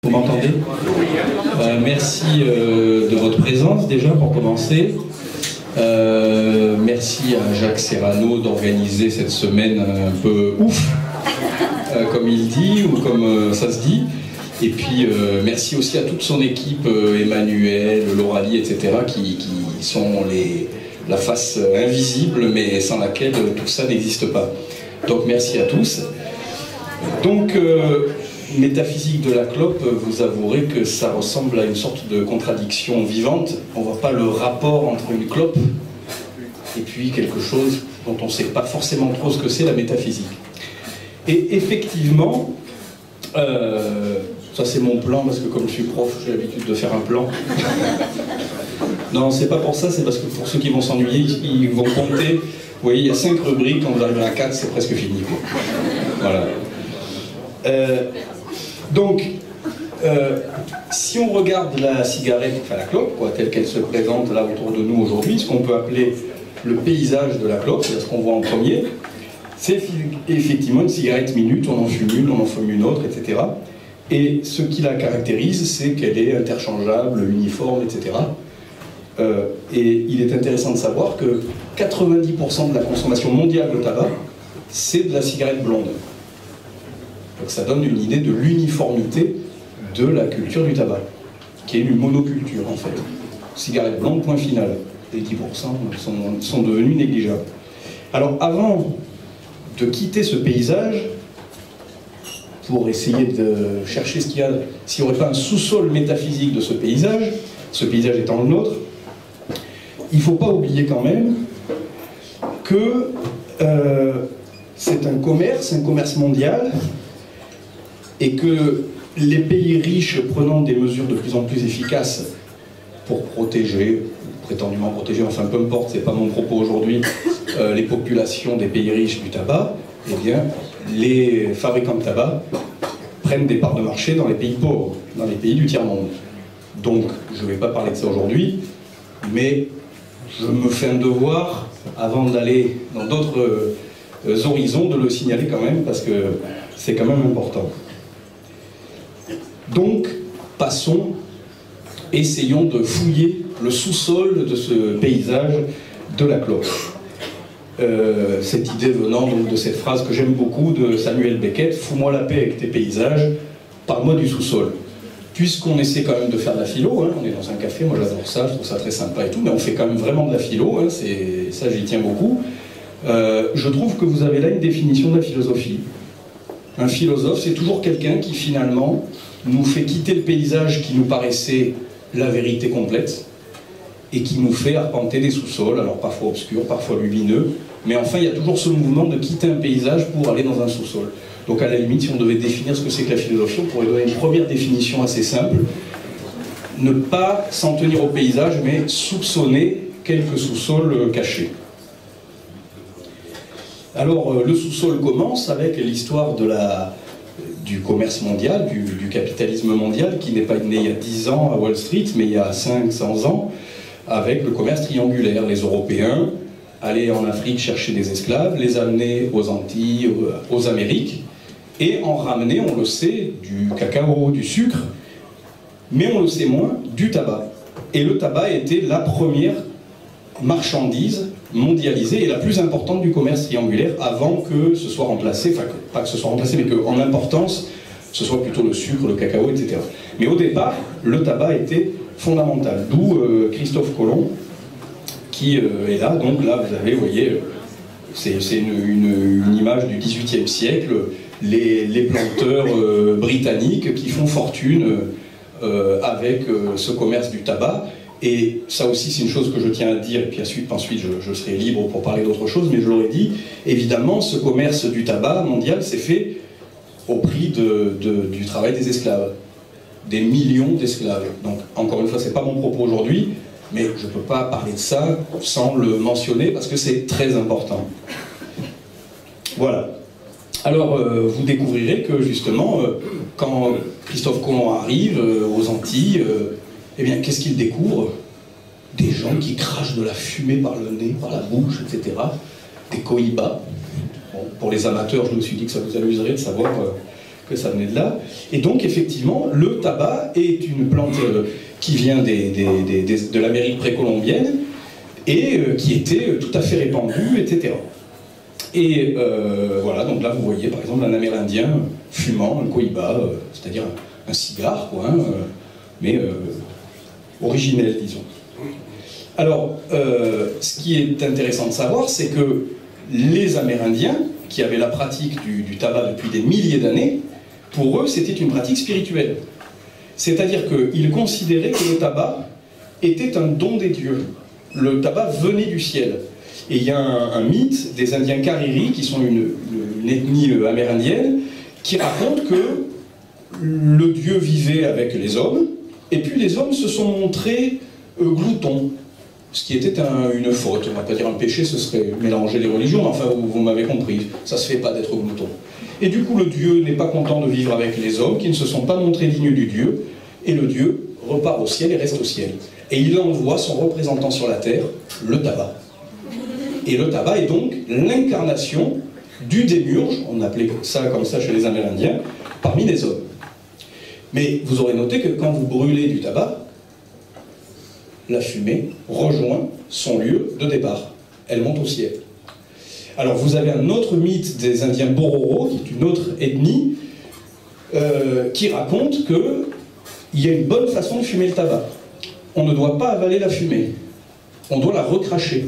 Vous m'entendez? Merci de votre présence déjà pour commencer. Merci à Jacques Serrano d'organiser cette semaine un peu ouf, comme il dit, ou comme ça se dit. Et puis merci aussi à toute son équipe, Emmanuel, Lauralie, etc., qui sont la face invisible, mais sans laquelle tout ça n'existe pas. Donc merci à tous. Donc, métaphysique de la clope, vous avouerez que ça ressemble à une sorte de contradiction vivante. On ne voit pas le rapport entre une clope et puis quelque chose dont on ne sait pas forcément trop ce que c'est, la métaphysique. Et effectivement, ça c'est mon plan, parce que comme je suis prof, j'ai l'habitude de faire un plan. Non, c'est pas pour ça, c'est parce que pour ceux qui vont s'ennuyer, ils vont compter. Vous voyez, il y a 5 rubriques, quand vous arrivez à 4, c'est presque fini. Voilà. Donc, si on regarde la cigarette, enfin la clope, quoi, telle qu'elle se présente là autour de nous aujourd'hui, ce qu'on peut appeler le paysage de la clope, c'est ce qu'on voit en premier, c'est effectivement une cigarette minute, on en fume une autre, etc. Et ce qui la caractérise, c'est qu'elle est interchangeable, uniforme, etc. Et il est intéressant de savoir que 90% de la consommation mondiale de tabac, c'est de la cigarette blonde. Donc ça donne une idée de l'uniformité de la culture du tabac, qui est une monoculture en fait. Cigarette blonde, point final. Les 10% sont devenus négligeables. Alors avant de quitter ce paysage, pour essayer de chercher ce qu'il y a, s'il n'y aurait pas un sous-sol métaphysique de ce paysage étant le nôtre, il ne faut pas oublier quand même que c'est un commerce mondial, et que les pays riches prenant des mesures de plus en plus efficaces pour protéger, prétendument protéger, enfin peu importe, c'est pas mon propos aujourd'hui, les populations des pays riches du tabac, eh bien, les fabricants de tabac prennent des parts de marché dans les pays pauvres, dans les pays du tiers-monde. Donc, je ne vais pas parler de ça aujourd'hui, mais je me fais un devoir, avant d'aller dans d'autres horizons, de le signaler quand même, parce que c'est quand même important. Donc, passons, essayons de fouiller le sous-sol de ce paysage de la clope. Cette idée venant donc de cette phrase que j'aime beaucoup de Samuel Beckett, « Fous-moi la paix avec tes paysages, parle-moi du sous-sol ». Puisqu'on essaie quand même de faire de la philo, hein, on est dans un café, moi j'adore ça, je trouve ça très sympa et tout, mais on fait quand même vraiment de la philo, hein, ça j'y tiens beaucoup. Je trouve que vous avez là une définition de la philosophie. Un philosophe, c'est toujours quelqu'un qui finalement nous fait quitter le paysage qui nous paraissait la vérité complète et qui nous fait arpenter des sous-sols, alors parfois obscurs, parfois lumineux, mais enfin il y a toujours ce mouvement de quitter un paysage pour aller dans un sous-sol. Donc à la limite, si on devait définir ce que c'est que la philosophie, on pourrait donner une première définition assez simple: ne pas s'en tenir au paysage, mais soupçonner quelques sous-sols cachés. Alors le sous-sol commence avec l'histoire du commerce mondial, du capitalisme mondial, qui n'est pas né il y a 10 ans à Wall Street, mais il y a 500 ans, avec le commerce triangulaire. Les Européens allaient en Afrique chercher des esclaves, les amener aux Antilles, aux Amériques, et en ramener, on le sait, du cacao, du sucre, mais on le sait moins, du tabac. Et le tabac était la première marchandise mondialisée et la plus importante du commerce triangulaire avant que ce soit remplacé, enfin pas que ce soit remplacé, mais qu'en importance, ce soit plutôt le sucre, le cacao, etc. Mais au départ, le tabac était fondamental, d'où Christophe Colomb, qui est là, donc là vous avez, vous voyez, c'est une image du XVIIIe siècle, les planteurs britanniques qui font fortune avec ce commerce du tabac. Et ça aussi c'est une chose que je tiens à dire, et puis ensuite je serai libre pour parler d'autre chose, mais je l'aurais dit, évidemment ce commerce du tabac mondial s'est fait au prix du travail des esclaves, des millions d'esclaves. Donc encore une fois, c'est pas mon propos aujourd'hui, mais je ne peux pas parler de ça sans le mentionner parce que c'est très important. Voilà. Alors vous découvrirez que justement, quand Christophe Colomb arrive aux Antilles, eh bien, qu'est-ce qu'il découvre? Des gens qui crachent de la fumée par le nez, par la bouche, etc. Des cohibas. Bon, pour les amateurs, je me suis dit que ça vous amuserait de savoir que ça venait de là. Et donc, effectivement, le tabac est une plante qui vient de l'Amérique précolombienne et qui était tout à fait répandue, etc. Et voilà, donc là, vous voyez, par exemple, un Amérindien fumant un cohiba, c'est-à-dire un cigare, quoi, hein, mais originel, disons. Alors, ce qui est intéressant de savoir, c'est que les Amérindiens, qui avaient la pratique du tabac depuis des milliers d'années, pour eux, c'était une pratique spirituelle. C'est-à-dire qu'ils considéraient que le tabac était un don des dieux. Le tabac venait du ciel. Et il y a un mythe des Indiens Cariri, qui sont une ethnie amérindienne, qui raconte que le dieu vivait avec les hommes, et puis les hommes se sont montrés gloutons. Ce qui était une faute, on ne va pas dire un péché, ce serait mélanger les religions, mais enfin vous m'avez compris, ça ne se fait pas d'être glouton. Et du coup le Dieu n'est pas content de vivre avec les hommes qui ne se sont pas montrés dignes du Dieu, et le Dieu repart au ciel et reste au ciel. Et il envoie son représentant sur la terre, le tabac. Et le tabac est donc l'incarnation du démiurge, on appelait ça comme ça chez les Amérindiens, parmi les hommes. Mais vous aurez noté que quand vous brûlez du tabac, la fumée rejoint son lieu de départ. Elle monte au ciel. Alors vous avez un autre mythe des Indiens Bororo, qui est une autre ethnie, qui raconte qu'il y a une bonne façon de fumer le tabac. On ne doit pas avaler la fumée. On doit la recracher.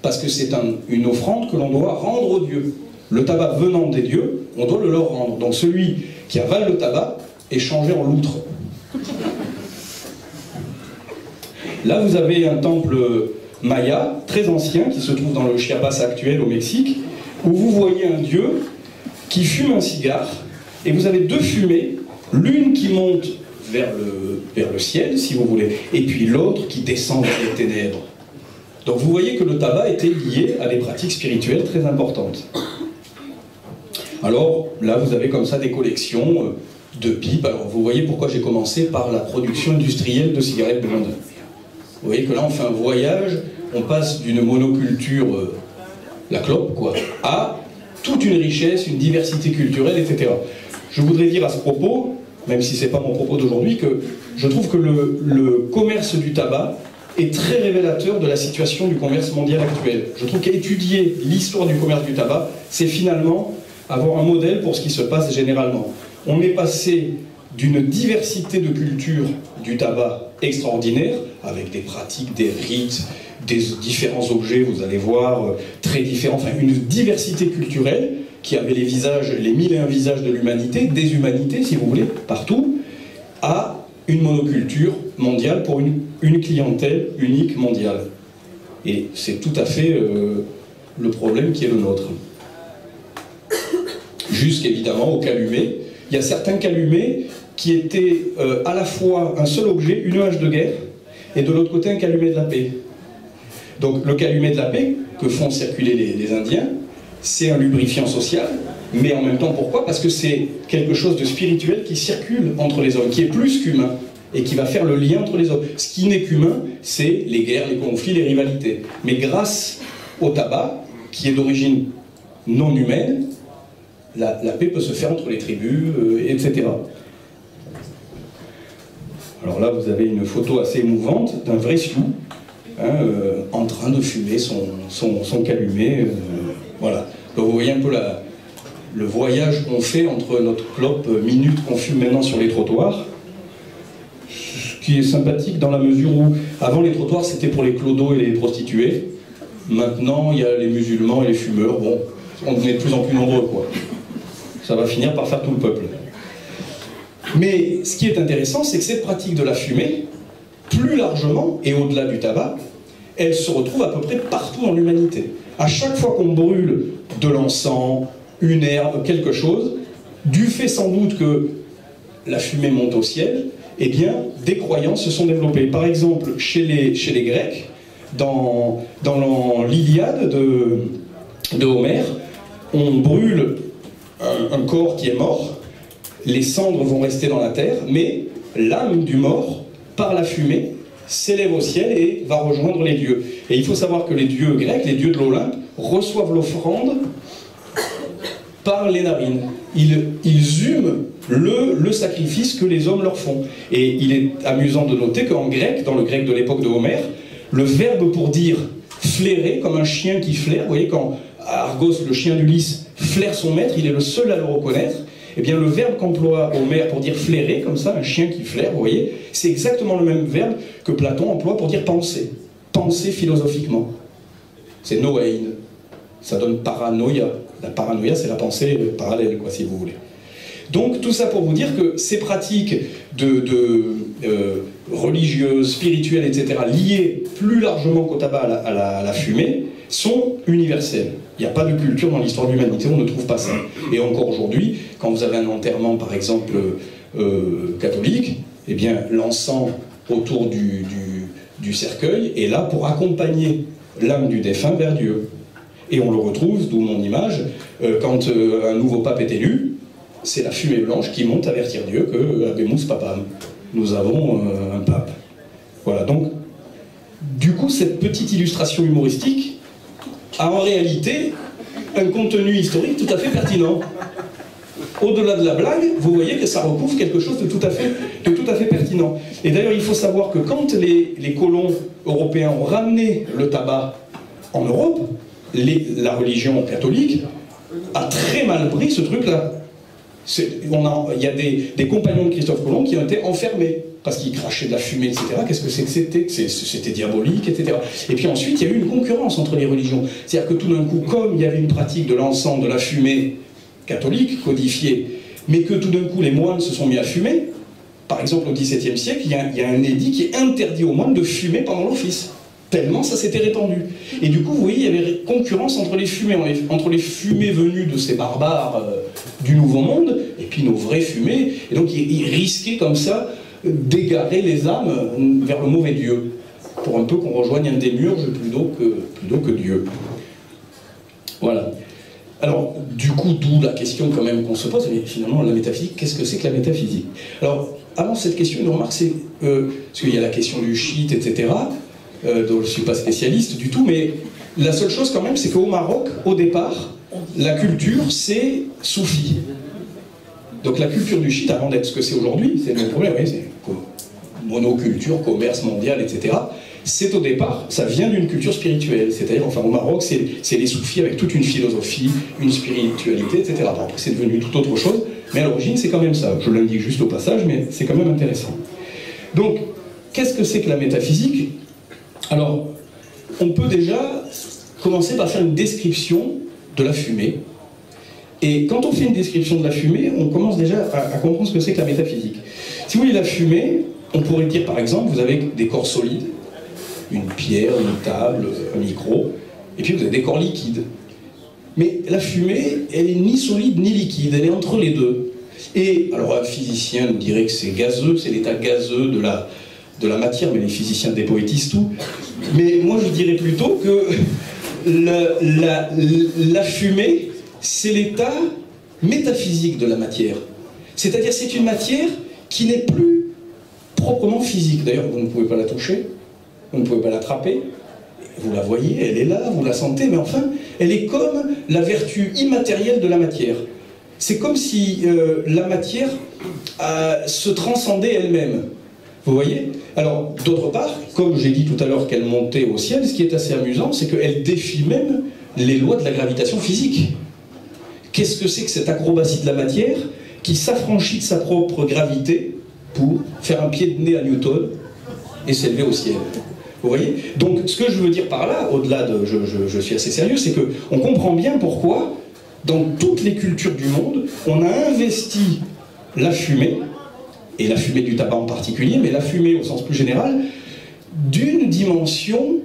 Parce que c'est une offrande que l'on doit rendre aux dieux. Le tabac venant des dieux, on doit le leur rendre. Donc celui qui avale le tabac est changé en loutre. Là, vous avez un temple maya, très ancien, qui se trouve dans le Chiapas actuel, au Mexique, où vous voyez un dieu qui fume un cigare, et vous avez deux fumées, l'une qui monte vers le ciel, si vous voulez, et puis l'autre qui descend vers les ténèbres. Donc vous voyez que le tabac était lié à des pratiques spirituelles très importantes. Alors, là, vous avez comme ça des collections de pipes. Alors, vous voyez pourquoi j'ai commencé par la production industrielle de cigarettes blondes. Vous voyez que là, on fait un voyage, on passe d'une monoculture, la clope, quoi, à toute une richesse, une diversité culturelle, etc. Je voudrais dire à ce propos, même si ce n'est pas mon propos d'aujourd'hui, que je trouve que le commerce du tabac est très révélateur de la situation du commerce mondial actuel. Je trouve qu'étudier l'histoire du commerce du tabac, c'est finalement avoir un modèle pour ce qui se passe généralement. On est passé d'une diversité de cultures du tabac extraordinaire, avec des pratiques, des rites, des différents objets, vous allez voir, très différents, enfin une diversité culturelle qui avait les visages, les 1001 visages de l'humanité, des humanités si vous voulez, partout, à une monoculture mondiale pour une clientèle unique mondiale. Et c'est tout à fait le problème qui est le nôtre. Jusqu'évidemment au calumet. Il y a certains calumets qui étaient à la fois un seul objet, une hache de guerre, et de l'autre côté un calumet de la paix. Donc le calumet de la paix, que font circuler les Indiens, c'est un lubrifiant social, mais en même temps pourquoi? Parce que c'est quelque chose de spirituel qui circule entre les hommes, qui est plus qu'humain, et qui va faire le lien entre les hommes. Ce qui n'est qu'humain, c'est les guerres, les conflits, les rivalités. Mais grâce au tabac, qui est d'origine non humaine, la paix peut se faire entre les tribus, etc. Alors là, vous avez une photo assez émouvante d'un vrai Sioux, hein, en train de fumer son calumet. Voilà. Donc vous voyez un peu le voyage qu'on fait entre notre clope minute qu'on fume maintenant sur les trottoirs, ce qui est sympathique dans la mesure où, avant les trottoirs, c'était pour les clodos et les prostituées. Maintenant, il y a les musulmans et les fumeurs. Bon, on est de plus en plus nombreux, quoi. Ça va finir par faire tout le peuple. Mais ce qui est intéressant, c'est que cette pratique de la fumée, plus largement, et au-delà du tabac, elle se retrouve à peu près partout dans l'humanité. À chaque fois qu'on brûle de l'encens, une herbe, quelque chose, du fait sans doute que la fumée monte au ciel, eh bien, des croyances se sont développées. Par exemple, chez les Grecs, dans l'Iliade de Homère, on brûle un corps qui est mort, les cendres vont rester dans la terre, mais l'âme du mort, par la fumée, s'élève au ciel et va rejoindre les dieux. Et il faut savoir que les dieux grecs, les dieux de l'Olympe, reçoivent l'offrande par les narines. Ils hument le sacrifice que les hommes leur font. Et il est amusant de noter qu'en grec, dans le grec de l'époque de Homère, le verbe pour dire flairer, comme un chien qui flaire, vous voyez, quand Argos, le chien d'Ulysse, flaire son maître, il est le seul à le reconnaître, eh bien le verbe qu'emploie Homère pour dire flairer, comme ça, un chien qui flaire, vous voyez, c'est exactement le même verbe que Platon emploie pour dire penser. Penser philosophiquement. C'est noein. Ça donne paranoïa. La paranoïa, c'est la pensée parallèle, quoi, si vous voulez. Donc, tout ça pour vous dire que ces pratiques religieuses, spirituelles, etc., liées plus largement qu'au tabac à la fumée, sont universelles. Il n'y a pas de culture dans l'histoire de l'humanité, on ne trouve pas ça. Et encore aujourd'hui, quand vous avez un enterrement, par exemple, catholique, eh bien, l'encens autour du cercueil est là pour accompagner l'âme du défunt vers Dieu. Et on le retrouve, d'où mon image, quand un nouveau pape est élu, c'est la fumée blanche qui monte avertir Dieu que Habemus Papam, nous avons un pape. Voilà, donc, du coup, cette petite illustration humoristique a en réalité un contenu historique tout à fait pertinent. Au-delà de la blague, vous voyez que ça recouvre quelque chose de tout à fait pertinent. Et d'ailleurs, il faut savoir que quand les colons européens ont ramené le tabac en Europe, la religion catholique a très mal pris ce truc-là. Il y a des compagnons de Christophe Colomb qui ont été enfermés parce qu'ils crachaient de la fumée, etc. Qu'est-ce que c'était? C'était diabolique, etc. Et puis ensuite, il y a eu une concurrence entre les religions. C'est-à-dire que tout d'un coup, comme il y avait une pratique de l'encens, de la fumée catholique, codifiée, mais que tout d'un coup, les moines se sont mis à fumer, par exemple au XVIIe siècle, il y a un édit qui interdit aux moines de fumer pendant l'office. Tellement ça s'était répandu. Et du coup, vous voyez, il y avait concurrence entre les fumées, entre les fumées venues de ces barbares du Nouveau Monde, et puis nos vraies fumées. Et donc, ils risquaient comme ça d'égarer les âmes vers le mauvais Dieu, pour un peu qu'on rejoigne un démiurge plutôt que Dieu. Voilà. Alors, du coup, d'où la question quand même qu'on se pose, mais finalement, la métaphysique, qu'est-ce que c'est que la métaphysique? Alors, avant cette question, une remarque, c'est, parce qu'il y a la question du shit, etc., dont je ne suis pas spécialiste du tout, mais la seule chose quand même, c'est qu'au Maroc, au départ, la culture, c'est soufi. Donc la culture du shit, avant d'être ce que c'est aujourd'hui, c'est le même problème, c'est monoculture, commerce mondial, etc. C'est au départ, ça vient d'une culture spirituelle, c'est-à-dire, enfin au Maroc, c'est les soufis avec toute une philosophie, une spiritualité, etc. Bon, après c'est devenu tout autre chose, mais à l'origine c'est quand même ça. Je l'indique juste au passage, mais c'est quand même intéressant. Donc, qu'est-ce que c'est que la métaphysique? Alors, on peut déjà commencer par faire une description de la fumée. Et quand on fait une description de la fumée, on commence déjà à comprendre ce que c'est que la métaphysique. Si vous voulez la fumée, on pourrait dire par exemple, vous avez des corps solides, une pierre, une table, un micro, et puis vous avez des corps liquides. Mais la fumée, elle est ni solide ni liquide, elle est entre les deux. Et alors un physicien nous dirait que c'est gazeux, c'est l'état gazeux de la matière, mais les physiciens dépoétisent tout. Mais moi je dirais plutôt que la fumée, c'est l'état métaphysique de la matière. C'est-à-dire c'est une matière qui n'est plus proprement physique. D'ailleurs, vous ne pouvez pas la toucher, vous ne pouvez pas l'attraper. Vous la voyez, elle est là, vous la sentez, mais enfin, elle est comme la vertu immatérielle de la matière. C'est comme si la matière se transcendait elle-même. Vous voyez? Alors, d'autre part, comme j'ai dit tout à l'heure qu'elle montait au ciel, ce qui est assez amusant, c'est qu'elle défie même les lois de la gravitation physique. Qu'est-ce que c'est que cette acrobatie de la matière qui s'affranchit de sa propre gravité pour faire un pied de nez à Newton et s'élever au ciel? Vous voyez? Donc, ce que je veux dire par là, au-delà de je suis assez sérieux, c'est qu'on comprend bien pourquoi, dans toutes les cultures du monde, on a investi la fumée, et la fumée du tabac en particulier, mais la fumée au sens plus général, d'une dimension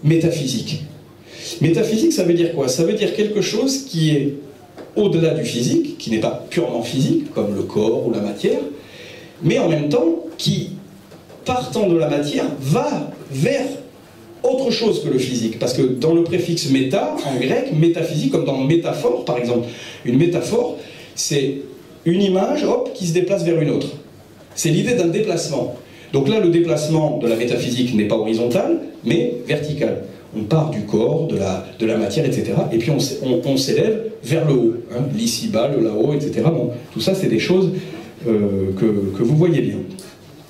métaphysique. Métaphysique, ça veut dire quoi? Ça veut dire quelque chose qui est au-delà du physique, qui n'est pas purement physique, comme le corps ou la matière, mais en même temps, qui, partant de la matière, va vers autre chose que le physique. Parce que dans le préfixe méta, en grec, métaphysique, comme dans métaphore, par exemple, une métaphore, c'est une image, hop, qui se déplace vers une autre. C'est l'idée d'un déplacement. Donc là, le déplacement de la métaphysique n'est pas horizontal, mais vertical. On part du corps, de la matière, etc. Et puis on s'élève vers le haut. Hein, l'ici-bas, le là-haut, etc. Bon, tout ça, c'est des choses que vous voyez bien.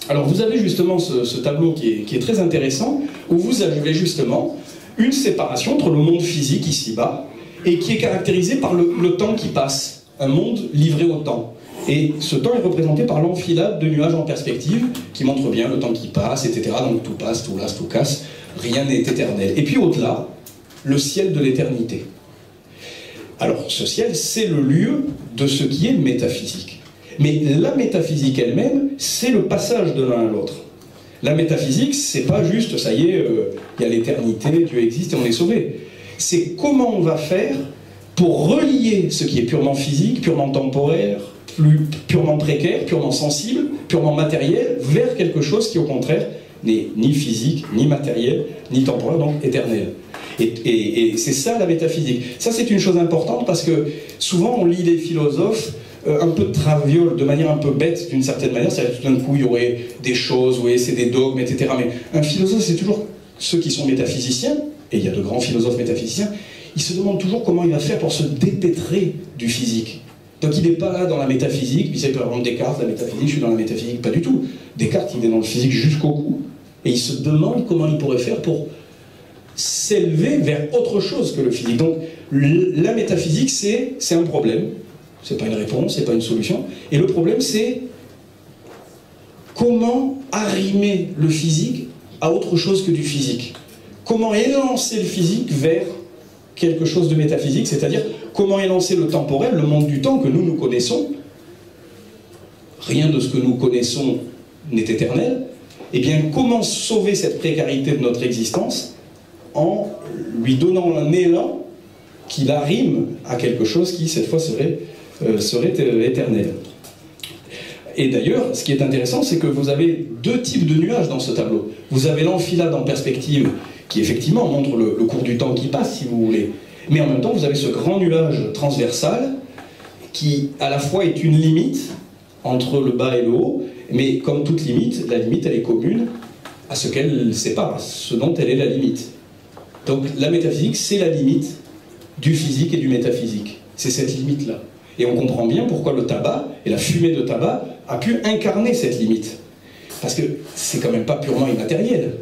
Alors vous avez justement ce tableau qui est très intéressant, où vous avez justement une séparation entre le monde physique ici-bas, et qui est caractérisé par le temps qui passe, un monde livré au temps. Et ce temps est représenté par l'enfilade de nuages en perspective, qui montre bien le temps qui passe, etc. Donc tout passe, tout lasse, tout casse, rien n'est éternel. Et puis au-delà, le ciel de l'éternité. Alors ce ciel, c'est le lieu de ce qui est métaphysique. Mais la métaphysique elle-même, c'est le passage de l'un à l'autre. La métaphysique, c'est pas juste, ça y est, il y a l'éternité, Dieu existe et on est sauvé. C'est comment on va faire pour relier ce qui est purement physique, purement temporaire, purement précaire, purement sensible, purement matériel, vers quelque chose qui au contraire n'est ni physique, ni matériel, ni temporaire, donc éternel. Et c'est ça la métaphysique. Ça c'est une chose importante parce que souvent on lit les philosophes un peu de traviole, de manière un peu bête d'une certaine manière, c'est-à-dire tout d'un coup il y aurait des choses, oui, c'est des dogmes, etc. Mais un philosophe, c'est toujours ceux qui sont métaphysiciens, et il y a de grands philosophes métaphysiciens, ils se demandent toujours comment il va faire pour se dépêtrer du physique. Donc il n'est pas là dans la métaphysique, puis c'est par exemple Descartes, la métaphysique, je suis dans la métaphysique, pas du tout. Descartes, il est dans le physique jusqu'au cou, et il se demande comment il pourrait faire pour s'élever vers autre chose que le physique. Donc la métaphysique, c'est un problème. C'est pas une réponse, c'est pas une solution. Et le problème, c'est comment arrimer le physique à autre chose que du physique. Comment élancer le physique vers quelque chose de métaphysique, c'est-à-dire comment élancer le temporel, le monde du temps que nous connaissons. Rien de ce que nous connaissons n'est éternel. Eh bien, comment sauver cette précarité de notre existence en lui donnant un élan qui l'arrime à quelque chose qui, cette fois, serait éternel. Et d'ailleurs, ce qui est intéressant, c'est que vous avez deux types de nuages dans ce tableau. Vous avez l'enfilade en perspective, qui effectivement montre le cours du temps qui passe, si vous voulez. Mais en même temps, vous avez ce grand nuage transversal, qui à la fois est une limite entre le bas et le haut, mais comme toute limite, la limite, elle est commune à ce qu'elle sépare, ce dont elle est la limite. Donc la métaphysique, c'est la limite du physique et du métaphysique. C'est cette limite-là. Et on comprend bien pourquoi le tabac et la fumée de tabac a pu incarner cette limite. Parce que c'est quand même pas purement immatériel.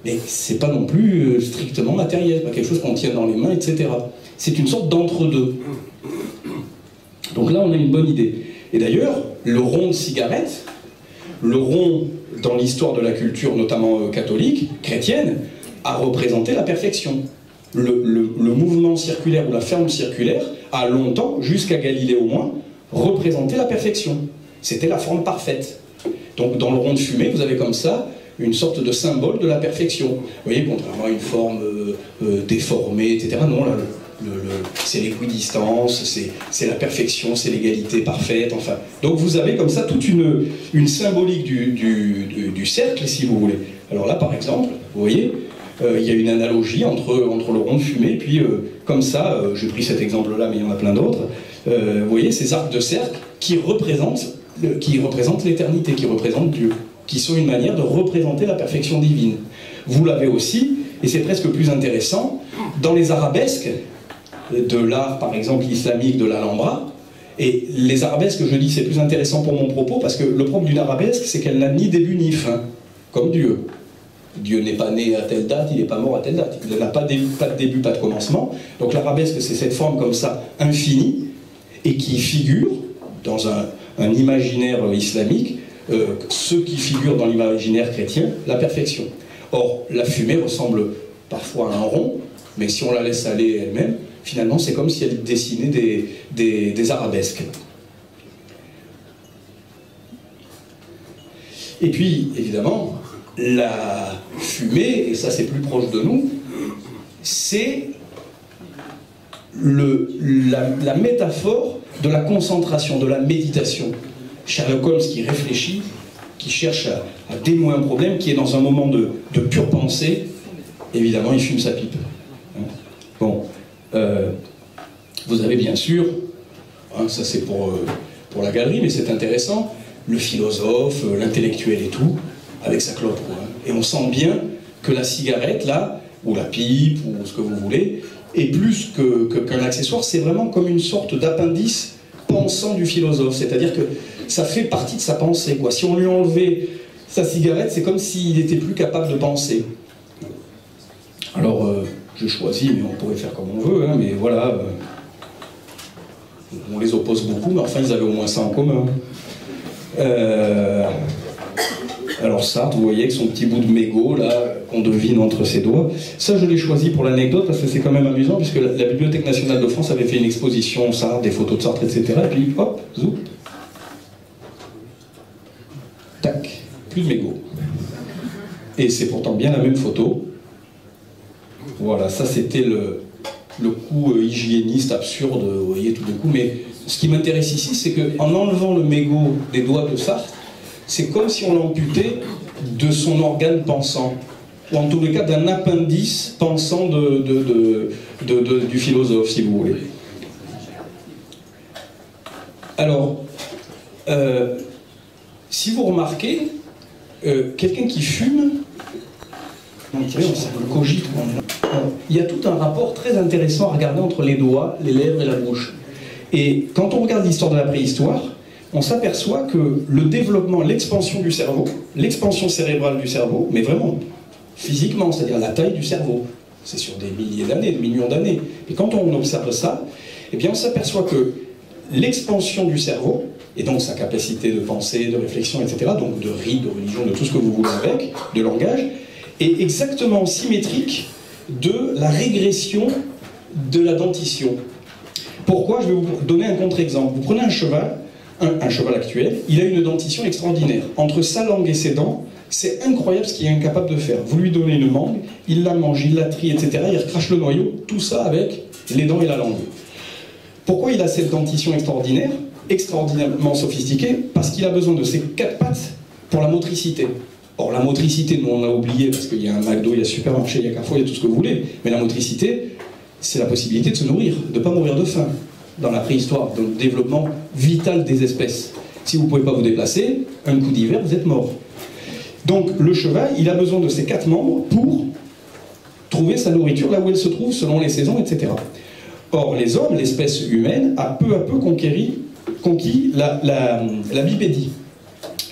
Mais c'est pas non plus strictement matériel, pas quelque chose qu'on tient dans les mains, etc. C'est une sorte d'entre-deux. Donc là, on a une bonne idée. Et d'ailleurs, le rond de cigarette, le rond dans l'histoire de la culture, notamment catholique, chrétienne, a représenté la perfection. Le mouvement circulaire ou la ferme circulaire a longtemps, jusqu'à Galilée au moins, représenté la perfection. C'était la forme parfaite. Donc dans le rond de fumée, vous avez comme ça une sorte de symbole de la perfection. Vous voyez, contrairement à une forme déformée, etc. Non, là, c'est l'équidistance, c'est la perfection, c'est l'égalité parfaite, enfin. Donc vous avez comme ça toute une symbolique du cercle, si vous voulez. Alors là, par exemple, vous voyez, il y a une analogie entre le rond de fumée, puis comme ça, j'ai pris cet exemple-là, mais il y en a plein d'autres, vous voyez, ces arcs de cercle qui représentent l'éternité, qui représentent Dieu, qui sont une manière de représenter la perfection divine. Vous l'avez aussi, et c'est presque plus intéressant, dans les arabesques de l'art, par exemple, islamique de l'Alhambra. Et les arabesques, je dis, c'est plus intéressant pour mon propos, parce que le propre d'une arabesque, c'est qu'elle n'a ni début ni fin, comme Dieu. Dieu n'est pas né à telle date, il n'est pas mort à telle date. Il n'a pas de début, pas de commencement. Donc l'arabesque, c'est cette forme comme ça, infinie, et qui figure dans un imaginaire islamique, ce qui figure dans l'imaginaire chrétien, la perfection. Or, la fumée ressemble parfois à un rond, mais si on la laisse aller elle-même, finalement, c'est comme si elle dessinait des arabesques. Et puis, évidemment, la fumée, et ça c'est plus proche de nous, c'est la métaphore de la concentration, de la méditation. Sherlock Holmes qui réfléchit, qui cherche à dénouer un problème, qui est dans un moment de pure pensée, évidemment il fume sa pipe. Bon, vous avez bien sûr, hein, ça c'est pour la galerie, mais c'est intéressant, le philosophe, l'intellectuel et tout, avec sa clope. Quoi. Et on sent bien que la cigarette, là, ou la pipe, ou ce que vous voulez, est plus qu'un accessoire, c'est vraiment comme une sorte d'appendice pensant du philosophe. C'est-à-dire que ça fait partie de sa pensée, quoi. Si on lui enlevait sa cigarette, c'est comme s'il n'était plus capable de penser. Alors, je choisis, mais on pourrait faire comme on veut, hein, mais voilà. On les oppose beaucoup, mais enfin, ils avaient au moins ça en commun. Alors Sartre, vous voyez, avec son petit bout de mégot, là, qu'on devine entre ses doigts. Ça, je l'ai choisi pour l'anecdote, parce que c'est quand même amusant, puisque la Bibliothèque nationale de France avait fait une exposition Sartre, des photos de Sartre, etc. Et puis, hop, zoup. Tac, plus de mégot. Et c'est pourtant bien la même photo. Voilà, ça c'était le coup hygiéniste absurde, vous voyez, tout d'un coup. Mais ce qui m'intéresse ici, c'est qu'en enlevant le mégot des doigts de Sartre, c'est comme si on l'amputait de son organe pensant, ou en tous les cas d'un appendice pensant du philosophe, si vous voulez. Alors, si vous remarquez, quelqu'un qui fume, on cogite. Il y a tout un rapport très intéressant à regarder entre les doigts, les lèvres et la bouche. Et quand on regarde l'histoire de la préhistoire, on s'aperçoit que le développement, l'expansion du cerveau, l'expansion cérébrale du cerveau, mais vraiment physiquement, c'est-à-dire la taille du cerveau, c'est sur des milliers d'années, des millions d'années. Et quand on observe ça, eh bien on s'aperçoit que l'expansion du cerveau, et donc sa capacité de pensée, de réflexion, etc., donc de rite, de religion, de tout ce que vous voulez avec, de langage, est exactement symétrique de la régression de la dentition. Pourquoi? Je vais vous donner un contre-exemple. Vous prenez un cheval actuel, il a une dentition extraordinaire. Entre sa langue et ses dents, c'est incroyable ce qu'il est incapable de faire. Vous lui donnez une mangue, il la mange, il la trie, etc., il recrache le noyau, tout ça avec les dents et la langue. Pourquoi il a cette dentition extraordinaire, extraordinairement sophistiquée? Parce qu'il a besoin de ses 4 pattes pour la motricité. Or, la motricité, nous on a oublié, parce qu'il y a un McDo, il y a un supermarché, il y a Carrefour, il y a tout ce que vous voulez, mais la motricité, c'est la possibilité de se nourrir, de ne pas mourir de faim. Dans la préhistoire, dans le développement vital des espèces. Si vous ne pouvez pas vous déplacer, un coup d'hiver, vous êtes mort. Donc le cheval, il a besoin de ses 4 membres pour trouver sa nourriture là où elle se trouve, selon les saisons, etc. Or, les hommes, l'espèce humaine, a peu à peu conquis la bipédie.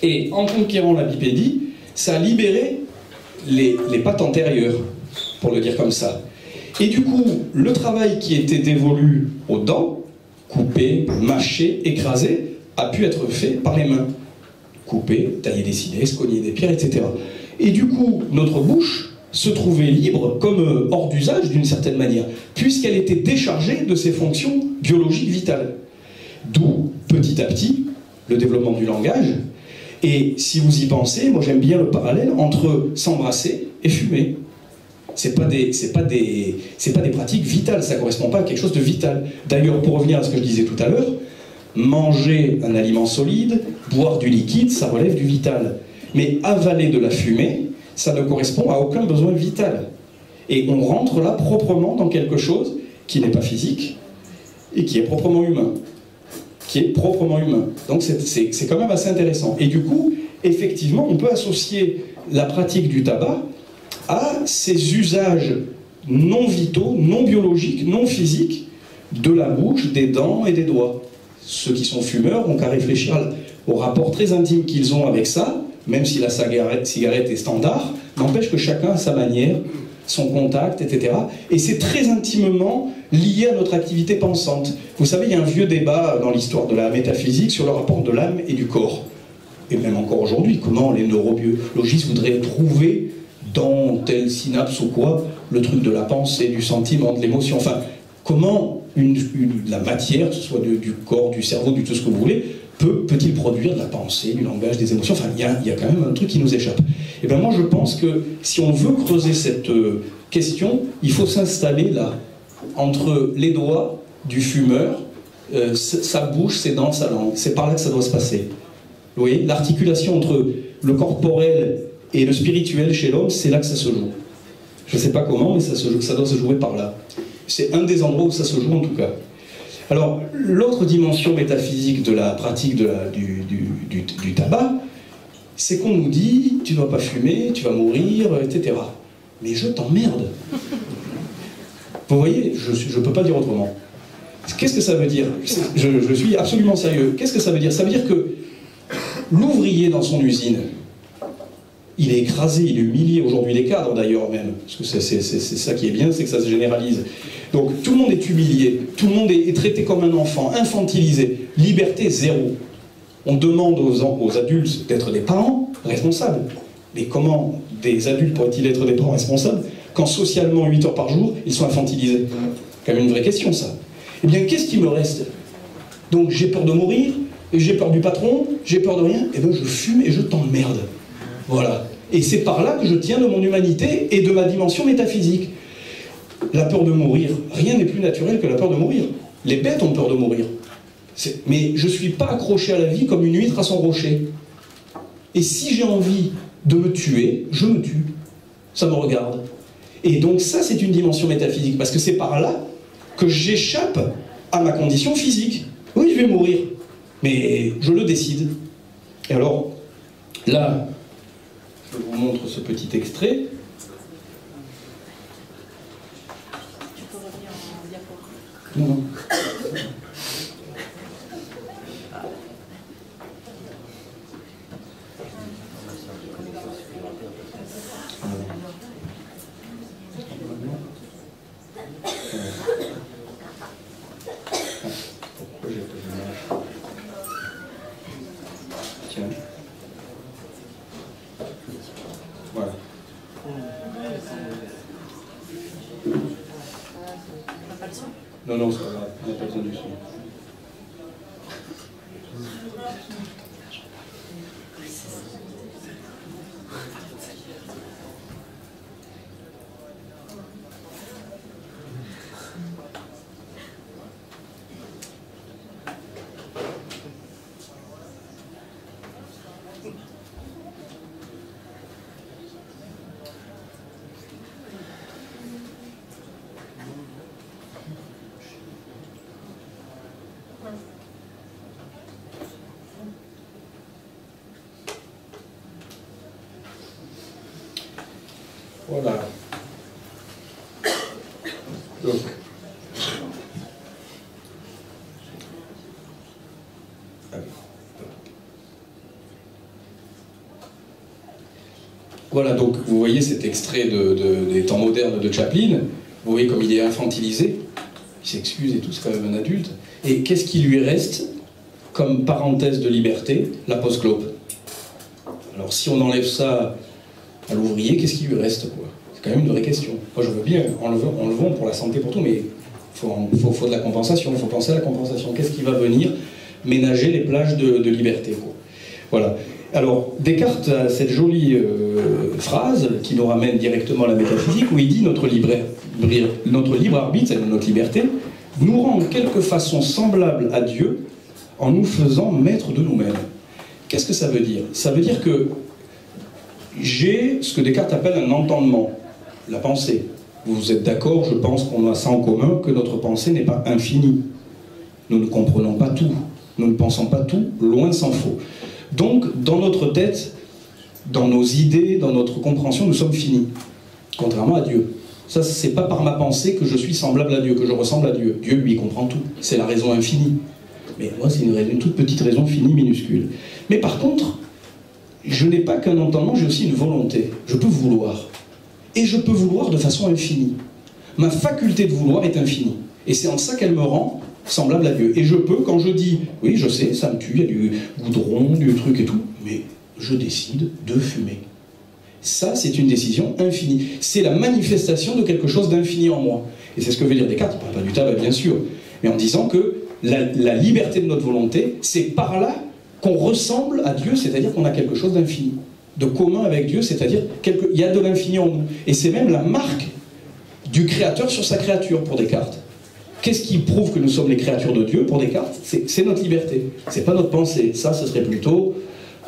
Et en conquérant la bipédie, ça a libéré les pattes antérieures, pour le dire comme ça. Et du coup, le travail qui était dévolu aux dents, couper, mâcher, écraser, a pu être fait par les mains. Couper, tailler des silex, cogner des pierres, etc. Et du coup, notre bouche se trouvait libre, comme hors d'usage d'une certaine manière, puisqu'elle était déchargée de ses fonctions biologiques vitales. D'où, petit à petit, le développement du langage. Et si vous y pensez, moi j'aime bien le parallèle entre s'embrasser et fumer. C'est pas des pratiques vitales, ça ne correspond pas à quelque chose de vital. D'ailleurs, pour revenir à ce que je disais tout à l'heure, manger un aliment solide, boire du liquide, ça relève du vital. Mais avaler de la fumée, ça ne correspond à aucun besoin vital. Et on rentre là proprement dans quelque chose qui n'est pas physique et qui est proprement humain. Donc c'est quand même assez intéressant. Et du coup, effectivement, on peut associer la pratique du tabac à ces usages non vitaux, non biologiques, non physiques de la bouche, des dents et des doigts. Ceux qui sont fumeurs n'ont qu'à réfléchir au rapport très intime qu'ils ont avec ça, même si la cigarette est standard, n'empêche que chacun a sa manière, son contact, etc. Et c'est très intimement lié à notre activité pensante. Vous savez, il y a un vieux débat dans l'histoire de la métaphysique sur le rapport de l'âme et du corps. Et même encore aujourd'hui, comment les neurobiologistes voudraient trouver dans telle synapse ou quoi, le truc de la pensée, du sentiment, de l'émotion, enfin, comment la matière, que ce soit du corps, du cerveau, du tout ce que vous voulez, peut-il produire de la pensée, du langage, des émotions? Enfin, il y a quand même un truc qui nous échappe. Et bien moi je pense que si on veut creuser cette question, il faut s'installer là, entre les doigts du fumeur, sa bouche, ses dents, sa langue. C'est par là que ça doit se passer. Vous voyez, l'articulation entre le corporel et le spirituel chez l'homme, c'est là que ça se joue. Je ne sais pas comment, mais ça doit se jouer par là. C'est un des endroits où ça se joue en tout cas. Alors, l'autre dimension métaphysique de la pratique du tabac, c'est qu'on nous dit, tu ne dois pas fumer, tu vas mourir, etc. Mais je t'emmerde. Vous voyez, je ne peux pas dire autrement. Qu'est-ce que ça veut dire? Je suis absolument sérieux. Qu'est-ce que ça veut dire? Ça veut dire que L'ouvrier dans son usine, il est écrasé, il est humilié. Aujourd'hui, les cadres d'ailleurs même, parce que c'est ça qui est bien, c'est que ça se généralise. Donc tout le monde est humilié, tout le monde est traité comme un enfant, infantilisé. Liberté zéro. On demande aux adultes d'être des parents responsables. Mais comment des adultes pourraient-ils être des parents responsables quand socialement, 8 heures par jour, ils sont infantilisés? C'est quand même une vraie question, ça. Eh bien, qu'est-ce qui me reste? Donc j'ai peur de mourir, j'ai peur du patron, j'ai peur de rien, et bien je fume et je t'emmerde. Voilà. Et c'est par là que je tiens de mon humanité et de ma dimension métaphysique. La peur de mourir, rien n'est plus naturel que la peur de mourir. Les bêtes ont peur de mourir. Mais je ne suis pas accroché à la vie comme une huître à son rocher. Et si j'ai envie de me tuer, je me tue. Ça me regarde. Et donc ça, c'est une dimension métaphysique, parce que c'est par là que j'échappe à ma condition physique. Oui, je vais mourir, mais je le décide. Et alors, là, je vous montre ce petit extrait. Tu peux revenir en diapo. Non. Pourquoi j'ai pas d'image? Tiens. Voilà. On n'a pas le son. Non, non, c'est pas grave, on n'a pas besoin du son. Voilà. Donc. Voilà, donc vous voyez cet extrait des temps modernes de Chaplin. Vous voyez comme il est infantilisé. Il s'excuse et tout, c'est quand même un adulte. Et qu'est-ce qui lui reste comme parenthèse de liberté? La post-clope. Alors si on enlève ça à l'ouvrier, qu'est-ce qui lui reste, quoi? C'est quand même une vraie question. Moi je veux bien, enlevons pour la santé, pour tout, mais il faut de la compensation, il faut penser à la compensation. Qu'est-ce qui va venir ménager les plages de liberté, quoi? Voilà. Alors, Descartes a cette jolie phrase qui nous ramène directement à la métaphysique, où il dit notre libre arbitre, c'est-à-dire notre liberté, nous rend en quelque façon semblables à Dieu en nous faisant maîtres de nous-mêmes. Qu'est-ce que ça veut dire? Ça veut dire que j'ai ce que Descartes appelle un entendement, la pensée. Vous êtes d'accord, je pense qu'on a ça en commun, que notre pensée n'est pas infinie. Nous ne comprenons pas tout, nous ne pensons pas tout, loin s'en faut. Donc, dans notre tête, dans nos idées, dans notre compréhension, nous sommes finis, contrairement à Dieu. Ça, c'est pas par ma pensée que je suis semblable à Dieu, que je ressemble à Dieu. Dieu, lui, comprend tout. C'est la raison infinie. Mais moi, c'est une toute petite raison finie, minuscule. Mais par contre, je n'ai pas qu'un entendement, j'ai aussi une volonté. Je peux vouloir. Et je peux vouloir de façon infinie. Ma faculté de vouloir est infinie. Et c'est en ça qu'elle me rend semblable à Dieu. Et je peux, quand je dis, oui, je sais, ça me tue, il y a du goudron, du truc et tout, mais je décide de fumer. Ça, c'est une décision infinie. C'est la manifestation de quelque chose d'infini en moi. Et c'est ce que veut dire Descartes, il ne parle pas du tabac, bien sûr, mais en disant que la liberté de notre volonté, c'est par là qu'on ressemble à Dieu, c'est-à-dire qu'on a quelque chose d'infini, de commun avec Dieu, c'est-à-dire qu'il y a de l'infini en nous. Et c'est même la marque du Créateur sur sa créature pour Descartes. Qu'est-ce qui prouve que nous sommes les créatures de Dieu pour Descartes? C'est notre liberté, c'est pas notre pensée. Ça, ce serait plutôt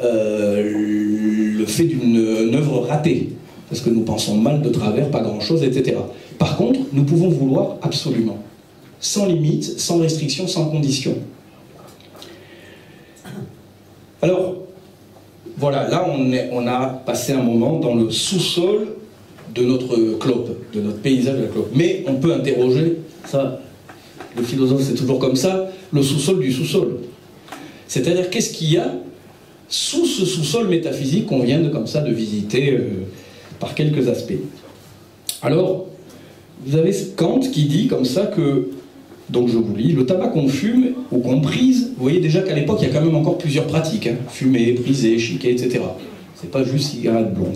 le fait d'une œuvre ratée, parce que nous pensons mal de travers, pas grand-chose, etc. Par contre, nous pouvons vouloir absolument, sans limite, sans restriction, sans condition. Alors, voilà, là on a passé un moment dans le sous-sol de notre clope, de notre paysage de la clope. Mais on peut interroger, ça, le philosophe c'est toujours comme ça, le sous-sol du sous-sol. C'est-à-dire, qu'est-ce qu'il y a sous ce sous-sol métaphysique qu'on vient comme ça de visiter par quelques aspects. Alors, vous avez Kant qui dit comme ça que, donc je vous lis, le tabac qu'on fume ou qu'on prise, vous voyez déjà qu'à l'époque il y a quand même encore plusieurs pratiques, hein, fumer, priser, chiquer, etc. C'est pas juste cigarette blonde.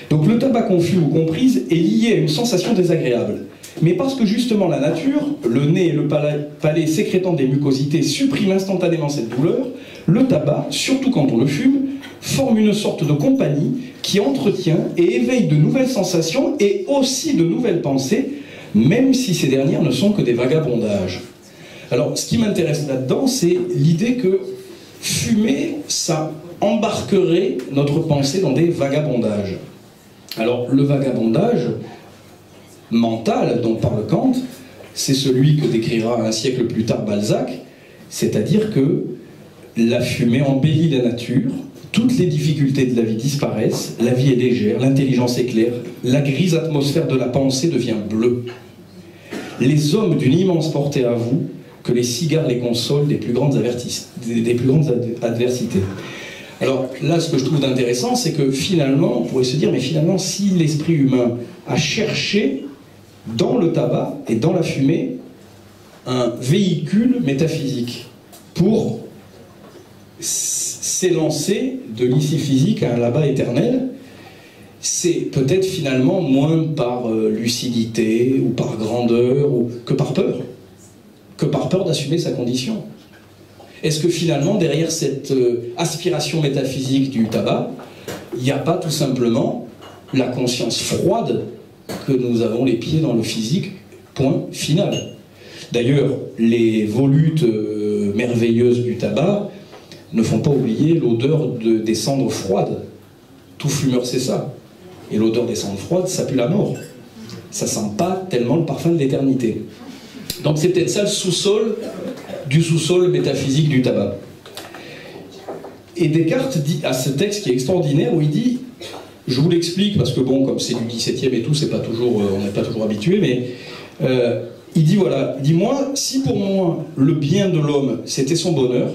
Donc le tabac qu'on fume ou qu'on prise est lié à une sensation désagréable. Mais parce que justement la nature, le nez et le palais sécrétant des mucosités suppriment instantanément cette douleur, le tabac, surtout quand on le fume, forme une sorte de compagnie qui entretient et éveille de nouvelles sensations et aussi de nouvelles pensées, même si ces dernières ne sont que des vagabondages. Alors, ce qui m'intéresse là-dedans, c'est l'idée que fumer, ça embarquerait notre pensée dans des vagabondages. Alors, le vagabondage mental dont parle Kant, c'est celui que décrira un siècle plus tard Balzac, c'est-à-dire que la fumée embellit la nature, toutes les difficultés de la vie disparaissent, la vie est légère, l'intelligence est claire, la grise atmosphère de la pensée devient bleue. Les hommes d'une immense portée avouent que les cigares les consolent des plus grandes adversités. Alors là, ce que je trouve d'intéressant, c'est que finalement, on pourrait se dire, mais finalement, si l'esprit humain a cherché dans le tabac et dans la fumée un véhicule métaphysique pour s'élancer de l'ici physique à un là-bas éternel, c'est peut-être finalement moins par lucidité ou par grandeur ou que par peur d'assumer sa condition. Est-ce que finalement derrière cette aspiration métaphysique du tabac, il n'y a pas tout simplement la conscience froide que nous avons les pieds dans le physique, point final. D'ailleurs, les volutes merveilleuses du tabac ne font pas oublier l'odeur des cendres froides. Tout fumeur sait ça. Et l'odeur des cendres froides, ça pue la mort. Ça sent pas tellement le parfum de l'éternité. Donc c'est peut-être ça le sous-sol du sous-sol métaphysique du tabac. Et Descartes dit à ce texte qui est extraordinaire où il dit, je vous l'explique parce que bon, comme c'est du 17e et tout, c'est pas toujours, on n'est pas toujours habitué, mais il dit voilà, il dit moi, si pour moi le bien de l'homme c'était son bonheur,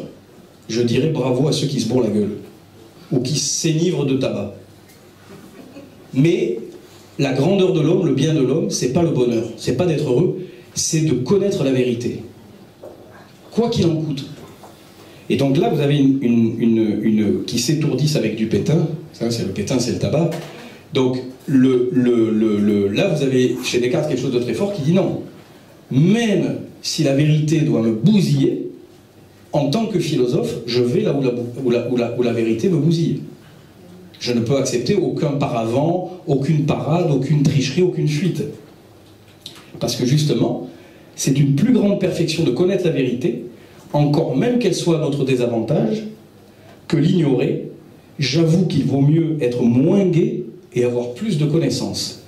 je dirais bravo à ceux qui se bourrent la gueule ou qui s'enivrent de tabac. Mais la grandeur de l'homme, le bien de l'homme, c'est pas le bonheur, c'est pas d'être heureux, c'est de connaître la vérité, quoi qu'il en coûte. Et donc là, vous avez une qui s'étourdissent avec du pétain. Ça, c'est le pétain, c'est le tabac. Donc là, vous avez chez Descartes quelque chose de très fort qui dit non. Même si la vérité doit me bousiller, en tant que philosophe, je vais là où la vérité me bousille. Je ne peux accepter aucun paravent, aucune parade, aucune tricherie, aucune fuite. Parce que justement, c'est une plus grande perfection de connaître la vérité, encore même qu'elle soit à notre désavantage, que l'ignorer. J'avoue qu'il vaut mieux être moins gai et avoir plus de connaissances.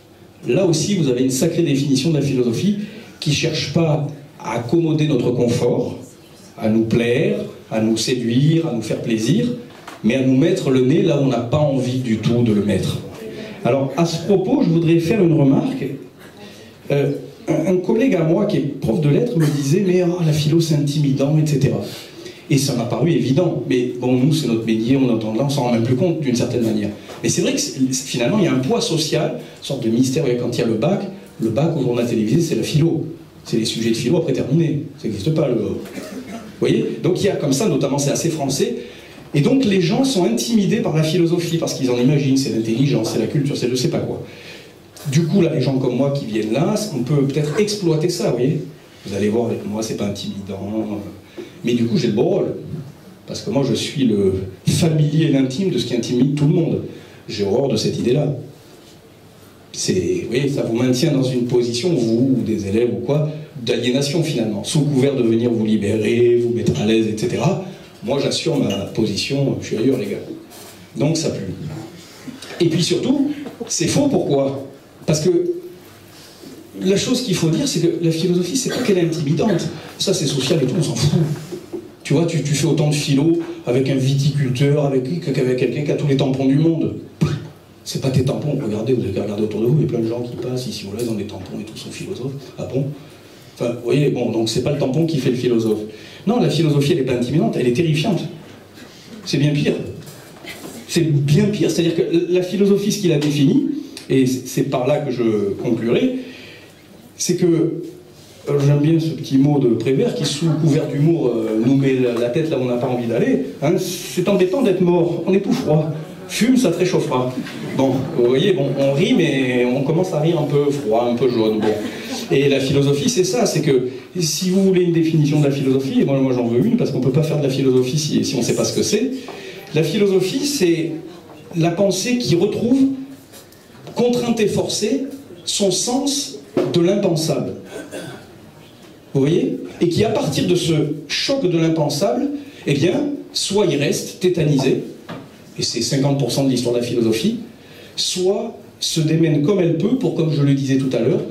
Là aussi, vous avez une sacrée définition de la philosophie qui ne cherche pas à accommoder notre confort, à nous plaire, à nous séduire, à nous faire plaisir, mais à nous mettre le nez là où on n'a pas envie du tout de le mettre. Alors, à ce propos, je voudrais faire une remarque. Un collègue à moi qui est prof de lettres me disait « mais la philo c'est intimidant, etc. » Et ça m'a paru évident. Mais bon, nous, c'est notre métier, on entend là, on s'en rend même plus compte d'une certaine manière. Mais c'est vrai que finalement, il y a un poids social, une sorte de mystère. Quand il y a le bac au journal télévisé, c'est la philo. C'est les sujets de philo après terminés. Ça n'existe pas, Vous voyez? Donc il y a comme ça, notamment, c'est assez français. Et donc les gens sont intimidés par la philosophie, parce qu'ils en imaginent, c'est l'intelligence, c'est la culture, c'est je sais pas quoi. Du coup, là, les gens comme moi qui viennent là, on peut peut-être exploiter ça, vous voyez. Vous allez voir, avec moi, c'est pas intimidant. Mais du coup, j'ai le beau rôle. Parce que moi, je suis le familier et l'intime de ce qui intimide tout le monde. J'ai horreur de cette idée-là. Vous voyez, ça vous maintient dans une position, vous, ou des élèves, ou quoi, d'aliénation, finalement. Sous couvert de venir vous libérer, vous mettre à l'aise, etc. Moi, j'assure ma position, je suis ailleurs, les gars. Donc, ça pue. Et puis surtout, c'est faux, pourquoi ? Parce que la chose qu'il faut dire, c'est que la philosophie, c'est pas qu'elle est intimidante. Ça, c'est social et tout, on s'en fout. Tu vois, tu fais autant de philo avec un viticulteur, qu'avec quelqu'un qui a tous les tampons du monde. C'est pas tes tampons, regardez, vous avez qu'à regarder autour de vous, il y a plein de gens qui passent ici ou là, ils ont des tampons et tous sont philosophes. Ah bon ? Enfin, vous voyez, bon, donc c'est pas le tampon qui fait le philosophe. Non, la philosophie, elle est pas intimidante, elle est terrifiante. C'est bien pire. C'est bien pire, c'est-à-dire que la philosophie, ce qu'il a défini, et c'est par là que je conclurai, c'est que, j'aime bien ce petit mot de Prévert qui, sous couvert d'humour, nous met la tête là où on n'a pas envie d'aller. Hein, c'est embêtant d'être mort, on est tout froid. Fume, ça te réchauffera. Bon, vous voyez, bon, on rit, mais on commence à rire un peu froid, un peu jaune. Bon. Et la philosophie, c'est ça, c'est que si vous voulez une définition de la philosophie, et moi j'en veux une, parce qu'on ne peut pas faire de la philosophie si on ne sait pas ce que c'est. La philosophie, c'est la pensée qui retrouve, contrainte et forcée, son sens de l'impensable. Vous voyez? Et qui, à partir de ce choc de l'impensable, eh bien, soit il reste tétanisé, et c'est 50% de l'histoire de la philosophie, soit se démène comme elle peut pour, comme je le disais tout à l'heure,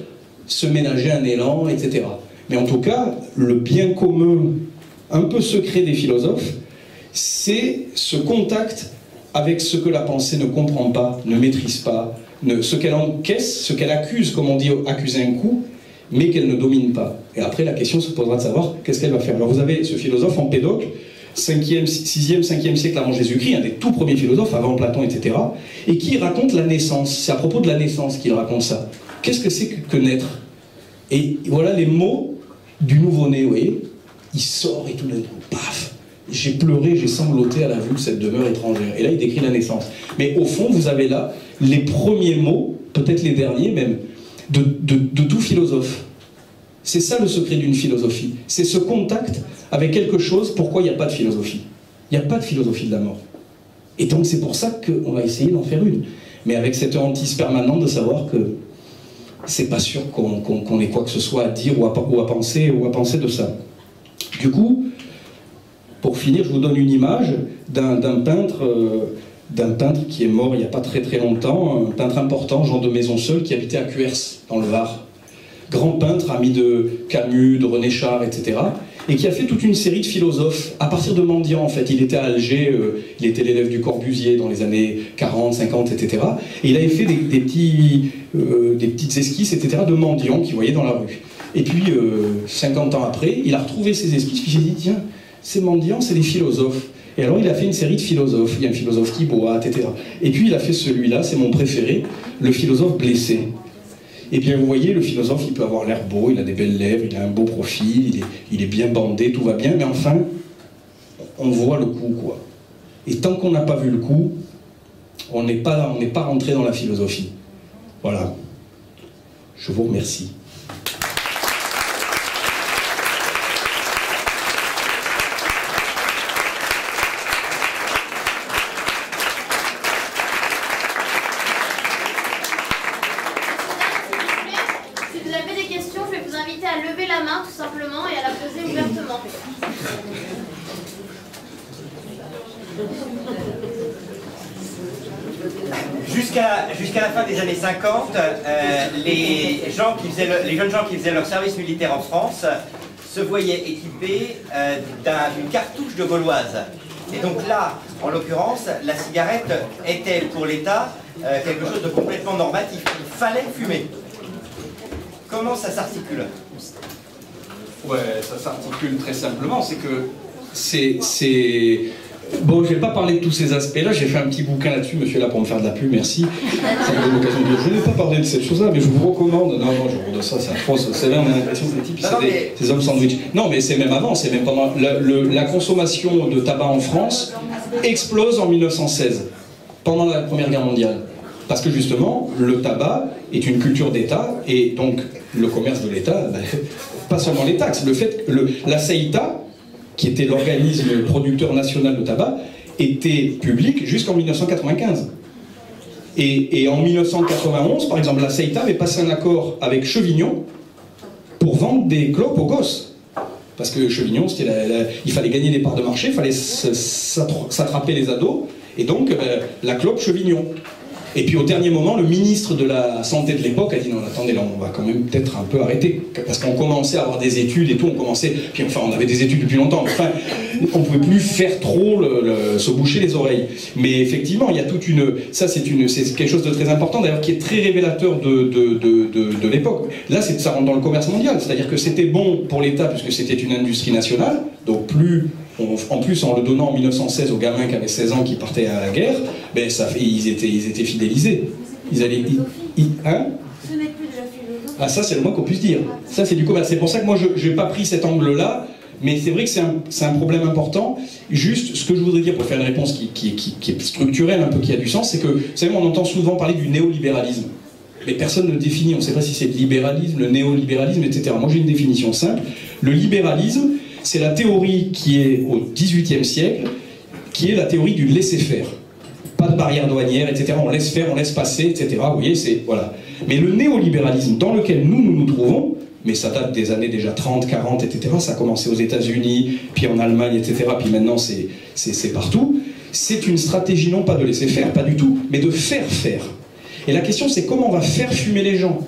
se ménager un élan, etc. Mais en tout cas, le bien commun, un peu secret des philosophes, c'est ce contact avec ce que la pensée ne comprend pas, ne maîtrise pas, ce qu'elle encaisse, ce qu'elle accuse, comme on dit, accuser un coup, mais qu'elle ne domine pas. Et après, la question se posera de savoir qu'est-ce qu'elle va faire. Alors vous avez ce philosophe Empédocle, 5e, 6e, 5e siècle avant Jésus-Christ, un des tout premiers philosophes, avant Platon, etc., et qui raconte la naissance. C'est à propos de la naissance qu'il raconte ça. Qu'est-ce que c'est que naître? Et voilà les mots du nouveau-né, vous voyez. Il sort et tout d'un coup, paf, j'ai pleuré, j'ai sangloté à la vue de cette demeure étrangère. Et là, il décrit la naissance. Mais au fond, vous avez là les premiers mots, peut-être les derniers même, de tout philosophe. C'est ça le secret d'une philosophie. C'est ce contact avec quelque chose. Pourquoi il n'y a pas de philosophie? Il n'y a pas de philosophie de la mort. Et donc c'est pour ça qu'on va essayer d'en faire une. Mais avec cette hantise permanente de savoir que c'est pas sûr qu'on ait quoi que ce soit à dire ou à penser de ça. Du coup, pour finir, je vous donne une image d'un peintre qui est mort il n'y a pas très longtemps, un peintre important, Jean de Maisonseul, qui habitait à Cuers, dans le Var. Grand peintre, ami de Camus, de René Char, etc. Et qui a fait toute une série de philosophes, à partir de mendiants en fait. Il était à Alger, il était l'élève du Corbusier dans les années 40, 50, etc. Et il avait fait des petites esquisses, etc. de mendiants qu'il voyait dans la rue. Et puis, 50 ans après, il a retrouvé ces esquisses, puis il s'est dit, tiens, ces mendiants, c'est des philosophes. Et alors il a fait une série de philosophes, il y a un philosophe qui boite, etc. Et puis il a fait celui-là, c'est mon préféré, le philosophe blessé. Et bien vous voyez, le philosophe, il peut avoir l'air beau, il a des belles lèvres, il a un beau profil, il est bien bandé, tout va bien, mais enfin, on voit le coup, quoi. Et tant qu'on n'a pas vu le coup, on n'est pas rentré dans la philosophie. Voilà. Je vous remercie. Jusqu'à la fin des années 50, les jeunes gens qui faisaient leur service militaire en France se voyaient équipés d'une cartouche de gauloise. Et donc là, en l'occurrence, la cigarette était pour l'État quelque chose de complètement normatif. Il fallait fumer. Comment ça s'articule? Ouais, ça s'articule très simplement. C'est que c'est... Bon, je ne vais pas parler de tous ces aspects-là, j'ai fait un petit bouquin là-dessus, monsieur là pour me faire de la pub, merci. Ça me donne l'occasion de dire, je n'ai pas parlé de cette chose-là, mais je vous recommande. Non, je vous redonne ça, c'est atroce. Vous savez, on a l'impression que les types, c'est des hommes sandwich. Non, mais c'est même avant, c'est même pendant... La consommation de tabac en France explose en 1916, pendant la Première Guerre mondiale. Parce que justement, le tabac est une culture d'État, et donc le commerce de l'État, pas seulement les taxes, le fait que la CEITA, qui était l'organisme producteur national de tabac, était public jusqu'en 1995. Et en 1991, par exemple, la CEITA avait passé un accord avec Chevignon pour vendre des clopes aux gosses. Parce que Chevignon, il fallait gagner des parts de marché, il fallait s'attraper les ados, et donc la clope Chevignon. Et puis au dernier moment, le ministre de la Santé de l'époque a dit non, attendez, là on va quand même peut-être un peu arrêter. Parce qu'on commençait à avoir des études et tout, puis enfin on avait des études depuis longtemps, enfin on ne pouvait plus faire trop se boucher les oreilles. Mais effectivement, il y a toute une... Ça c'est quelque chose de très important d'ailleurs qui est très révélateur de l'époque. Là ça rentre dans le commerce mondial, c'est-à-dire que c'était bon pour l'État puisque c'était une industrie nationale, Donc plus, en plus en le donnant en 1916 aux gamins qui avaient 16 ans qui partaient à la guerre, ben ils étaient fidélisés. Ils allaient... Hein? Ce n'est plus de la philosophie. Ah, ça c'est le moins qu'on puisse dire. Ça c'est du commerce. C'est pour ça que moi je n'ai pas pris cet angle-là, mais c'est vrai que c'est un problème important. Juste, ce que je voudrais dire pour faire une réponse qui est structurelle, un peu qui a du sens, c'est que, vous savez, on entend souvent parler du néolibéralisme. Mais personne ne le définit, on ne sait pas si c'est le libéralisme, le néolibéralisme, etc. Moi j'ai une définition simple. Le libéralisme, c'est la théorie qui est au XVIIIe siècle, qui est la théorie du laisser-faire. Pas de barrière douanière, etc. On laisse faire, on laisse passer, etc. Vous voyez, c'est... Voilà. Mais le néolibéralisme dans lequel nous trouvons, mais ça date des années déjà 30, 40, etc. Ça a commencé aux États-Unis, puis en Allemagne, etc. Puis maintenant c'est partout. C'est une stratégie non pas de laisser faire, pas du tout, mais de faire faire. Et la question c'est comment on va faire fumer les gens.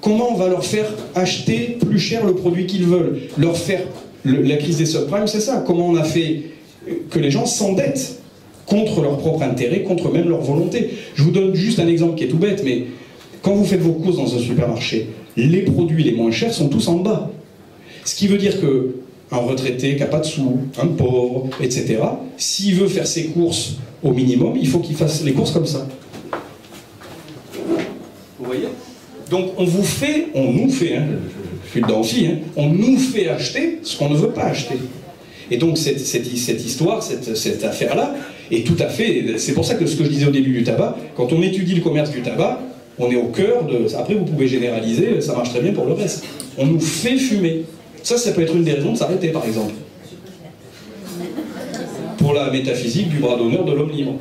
Comment on va leur faire acheter plus cher le produit qu'ils veulent. Leur faire... La crise des subprimes, c'est ça. Comment on a fait que les gens s'endettent contre leur propre intérêt, contre même leur volonté. Je vous donne juste un exemple qui est tout bête, mais quand vous faites vos courses dans un supermarché, les produits les moins chers sont tous en bas. Ce qui veut dire que un retraité qui n'a pas de sous, un pauvre, etc., s'il veut faire ses courses au minimum, il faut qu'il fasse les courses comme ça. Vous voyez? Donc on nous fait, je suis dedans aussi, on nous fait acheter ce qu'on ne veut pas acheter. Et donc cette histoire, cette affaire-là, est tout à fait... C'est pour ça que ce que je disais au début du tabac, quand on étudie le commerce du tabac, on est au cœur de... Après, vous pouvez généraliser, ça marche très bien pour le reste. On nous fait fumer. Ça peut être une des raisons de s'arrêter, par exemple. Pour la métaphysique du bras d'honneur de l'homme libre.